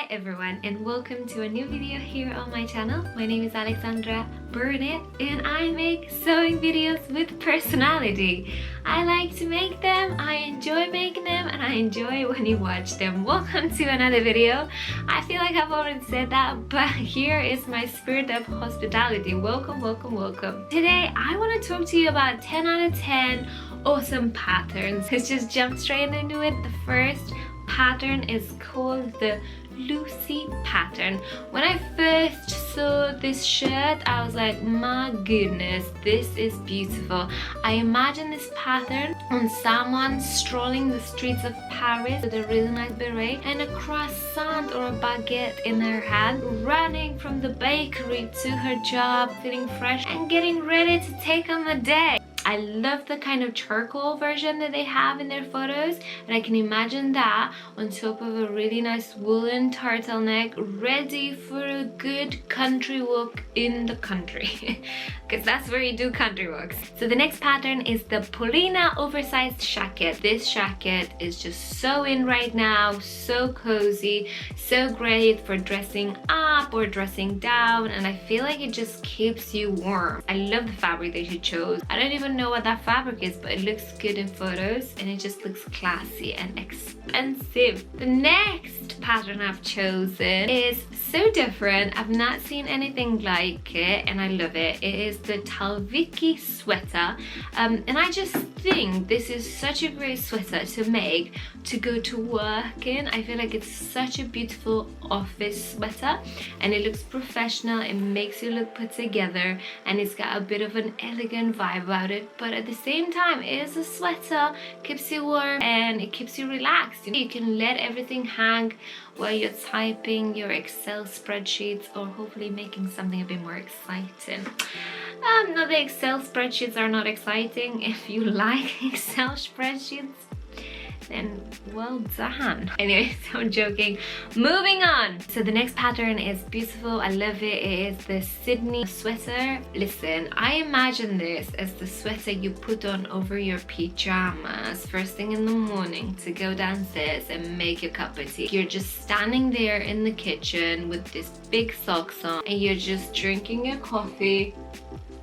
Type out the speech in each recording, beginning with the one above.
Hi everyone and welcome to a new video here on my channel. My name is Alexandra Burnett and I make sewing videos with personality. I like to make them, I enjoy making them, and I enjoy when you watch them. Welcome to another video. I feel like I've already said that, but here is my spirit of hospitality. Welcome, welcome, welcome. Today I want to talk to you about 10 out of 10 awesome patterns. Let's just jump straight into it. The first pattern is called the Lucy pattern. When I first saw this shirt, I was like, my goodness, this is beautiful. I imagine this pattern on someone strolling the streets of Paris with a really nice beret and a croissant or a baguette in her hand, running from the bakery to her job, feeling fresh and getting ready to take on the day. I love the kind of charcoal version that they have in their photos, and I can imagine that on top of a really nice woolen turtleneck, ready for a good country walk in the country, because that's where you do country walks. So the next pattern is the Polina Oversized Shacket. This jacket is just so in right now, so cozy, so great for dressing up or dressing down, and I feel like it just keeps you warm. I love the fabric that you chose. I don't even know what that fabric is, but it looks good in photos and it just looks classy and expensive. The next pattern I've chosen is so different. I've not seen anything like it and I love it. It is the Talviki Sweater, and I just think this is such a great sweater to make to go to work in. I feel like it's such a beautiful office sweater and it looks professional. It makes you look put together and it's got a bit of an elegant vibe about it, but at the same time it is a sweater, keeps you warm and it keeps you relaxed. You can let everything hang while you're typing your Excel spreadsheets or hopefully making something a bit more exciting. No, the Excel spreadsheets are not exciting. If you like Excel spreadsheets, then well done. Anyways, I'm joking. Moving on. So the next pattern is beautiful. I love it. It is the Sydney sweater. Listen, I imagine this as the sweater you put on over your pajamas first thing in the morning to go downstairs and make your cup of tea. You're just standing there in the kitchen with this big socks on and you're just drinking your coffee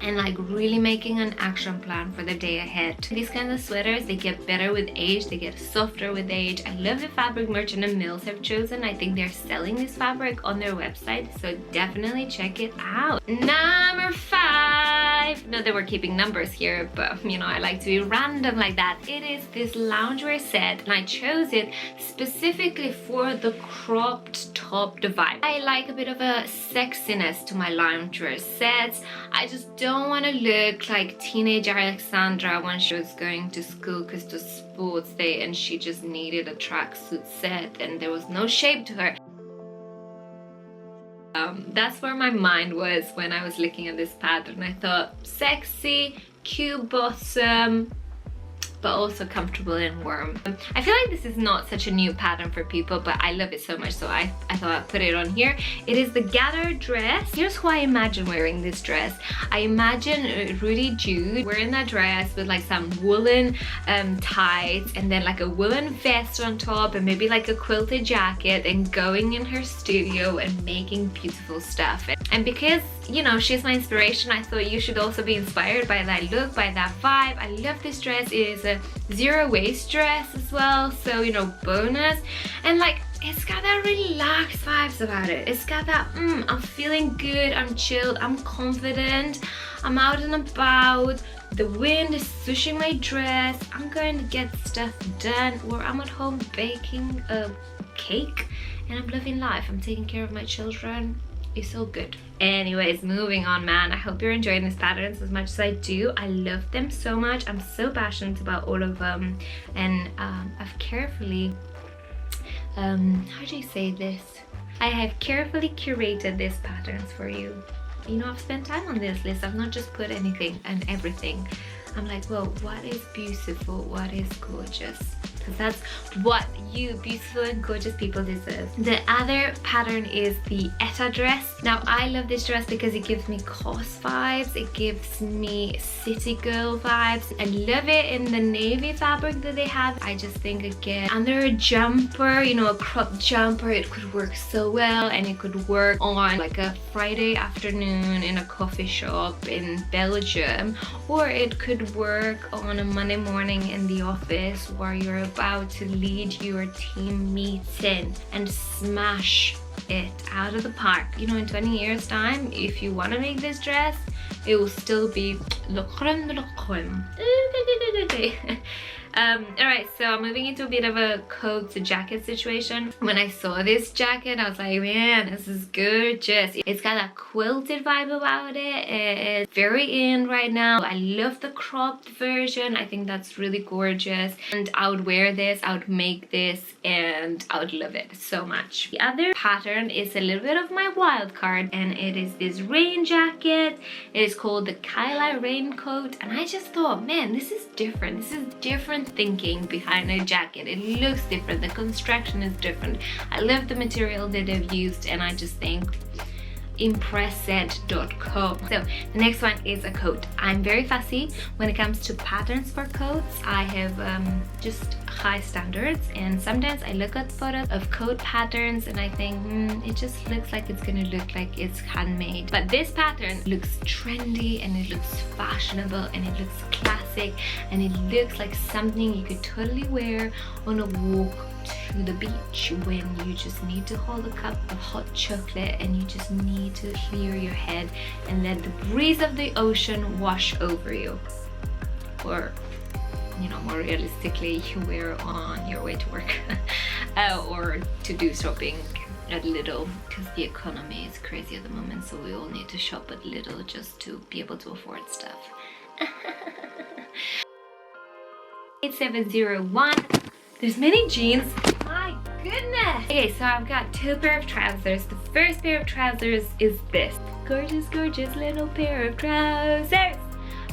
and like really making an action plan for the day ahead. These kinds of sweaters, they get better with age, they get softer with age. I love the fabric Merchant & Mills have chosen. I think they're selling this fabric on their website, so definitely check it out. Number 5, no, they were keeping numbers here, but you know, I like to be random like that. It is this Loungewear set and I chose it specifically for the cropped top vibe. I like a bit of a sexiness to my loungewear sets. I just don't want to look like teenage Alexandra when she was going to school because it was sports day and she just needed a tracksuit set and there was no shape to her. That's where my mind was when I was looking at this pattern. I thought sexy, cute bottom, but also comfortable and warm. I feel like this is not such a new pattern for people, but I love it so much, so I thought I'd put it on here. It is the Eta Dress. Here's who I imagine wearing this dress. I imagine Rudy Jude wearing that dress with like some woolen tights and then like a woolen vest on top and maybe like a quilted jacket and going in her studio and making beautiful stuff. And because, you know, she's my inspiration, I thought you should also be inspired by that look, by that vibe. I love this dress. It is a zero waist dress as well, so you know, bonus. And like, it's got that relaxed vibes about it. It's got that I'm feeling good, I'm chilled, I'm confident, I'm out and about, the wind is swishing my dress, I'm going to get stuff done, or I'm at home baking a cake and I'm living life, I'm taking care of my children. It's all good. Anyways, moving on, man. I hope you're enjoying these patterns as much as I do. I love them so much. I'm so passionate about all of them, and I've carefully how do you say this? I have carefully curated these patterns for you. You know, I've spent time on this list. I've not just put anything and everything. I'm like, well, what is beautiful? What is gorgeous? because that's what you beautiful and gorgeous people deserve. The other pattern is the Eta Dress. Now I love this dress because it gives me COS vibes, it gives me city girl vibes. I love it in the navy fabric that they have. I just think again, under a jumper, you know, a crop jumper, it could work so well, and it could work on like a Friday afternoon in a coffee shop in Belgium, or it could work on a Monday morning in the office where you're about to lead your team meeting and smash it out of the park. You know, in 20 years time, if you want to make this dress, it will still be le crème de la crème. Alright, so moving into a bit of a coat to jacket situation. When I saw this jacket, I was like, man, this is gorgeous. It's got a quilted vibe about it. It's very in right now. I love the cropped version. I think that's really gorgeous. And I would wear this, I would make this, and I would love it so much. The other pattern is a little bit of my wild card, and it is this rain jacket. It is called the Kayla raincoat, and I just thought, man, this is different. This is different thinking behind a jacket. It looks different, the construction is different. I love the material that they've used, and I just think impressed.com. So the next one is a coat. I'm very fussy when it comes to patterns for coats. I have just high standards, and sometimes I look at photos of coat patterns and I think it just looks like it's gonna look like it's handmade. But this pattern looks trendy, and it looks fashionable, and it looks classic, and it looks like something you could totally wear on a walk to the beach when you just need to hold a cup of hot chocolate and you just need to clear your head and let the breeze of the ocean wash over you. Or, you know, more realistically, you wear on your way to work or to do shopping at Lidl, because the economy is crazy at the moment, so we all need to shop at Lidl just to be able to afford stuff. 8701. There's many jeans. My goodness. Okay, so I've got two pair of trousers. The first pair of trousers is this. Gorgeous, gorgeous little pair of trousers. I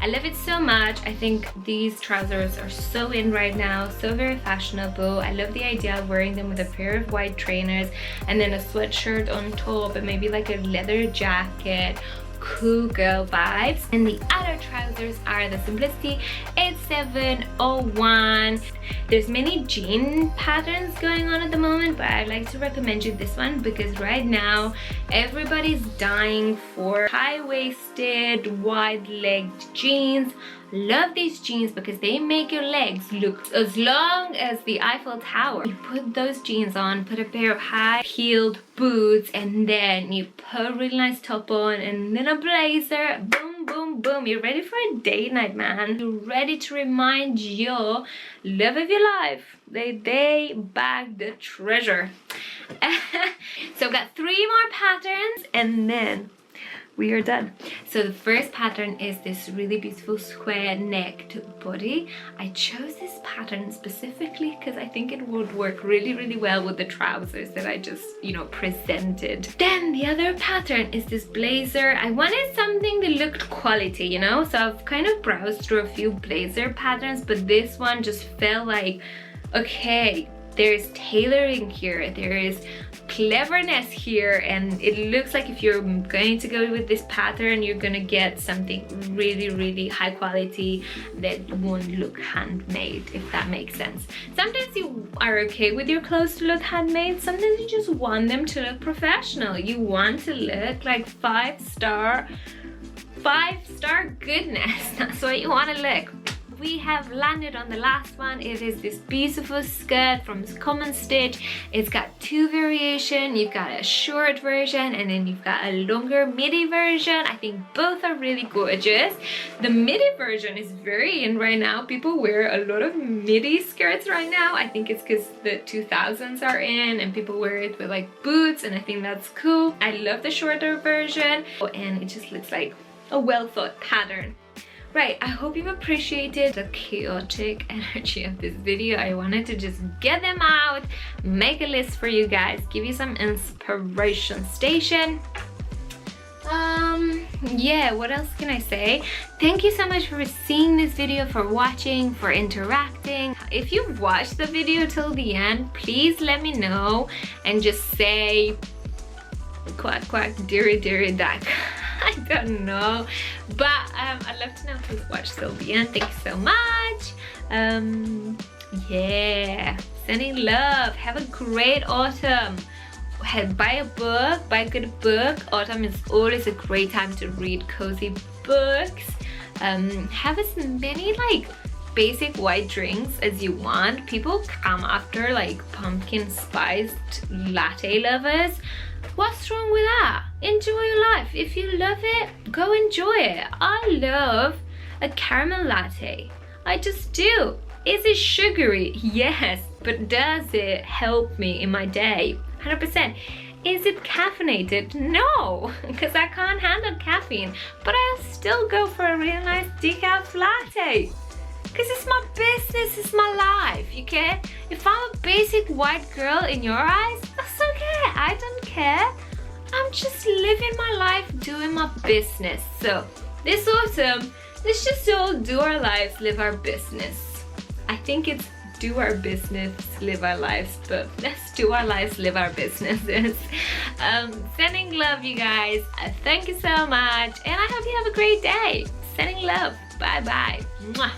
love it so much. I think these trousers are so in right now, so very fashionable. I love the idea of wearing them with a pair of white trainers and then a sweatshirt on top and maybe like a leather jacket. Cool girl vibes. And the other trousers are the Simplicity 8701. There's many jean patterns going on at the moment, but I'd like to recommend you this one because right now everybody's dying for high-waisted, wide-legged jeans. Love these jeans because they make your legs look as long as the Eiffel Tower. You put those jeans on, put a pair of high-heeled boots, and then you put a really nice top on, and then a blazer. Boom, boom, boom. You're ready for a date night, man. You're ready to remind your love of your life that they bagged the treasure. So I've got 3 more patterns, and then we are done. So the first pattern is this really beautiful square necked body. I chose this pattern specifically because I think it would work really, really well with the trousers that I just, you know, presented. Then the other pattern is this blazer. I wanted something that looked quality, you know, so I've kind of browsed through a few blazer patterns, but this one just felt like, okay, there's tailoring here, there is cleverness here, and it looks like if you're going to go with this pattern, you're gonna get something really, really high quality that won't look handmade, if that makes sense. Sometimes you are okay with your clothes to look handmade, sometimes you just want them to look professional. You want to look like 5-star goodness. That's what you want to look. We have landed on the last one. It is this beautiful skirt from Common Stitch. It's got 2 variations. You've got a short version and then you've got a longer midi version. I think both are really gorgeous. The midi version is very in right now. People wear a lot of midi skirts right now. I think it's because the 2000s are in and people wear it with like boots, and I think that's cool. I love the shorter version, and it just looks like a well thought pattern. Right, I hope you've appreciated the chaotic energy of this video. I wanted to just get them out, make a list for you guys, give you some inspiration station. Yeah, what else can I say? Thank you so much for seeing this video, for watching, for interacting. If you've watched the video till the end, please let me know and just say quack quack deary deary duck. I don't know, but I'd love to know if you've watched till the end. Thank you so much. Yeah, sending love. Have a great autumn. Buy a book, buy a good book. Autumn is always a great time to read cozy books. Have as many like basic white drinks as you want. People come after like pumpkin spiced latte lovers. What's wrong with that? Enjoy your life. If you love it, go enjoy it. I love a caramel latte. I just do. Is it sugary? Yes, but does it help me in my day? 100%. Is it caffeinated? No, because I can't handle caffeine, but I'll still go for a really nice decaf latte. Because it's my business, it's my life, okay? If I'm a basic white girl in your eyes, that's okay, I don't care. I'm just living my life, doing my business. So this autumn, let's just all do our lives, live our business. I think it's do our business, live our lives, but let's do our lives, live our businesses. Sending love, you guys. Thank you so much, and I hope you have a great day. Sending love. Bye bye. Mwah.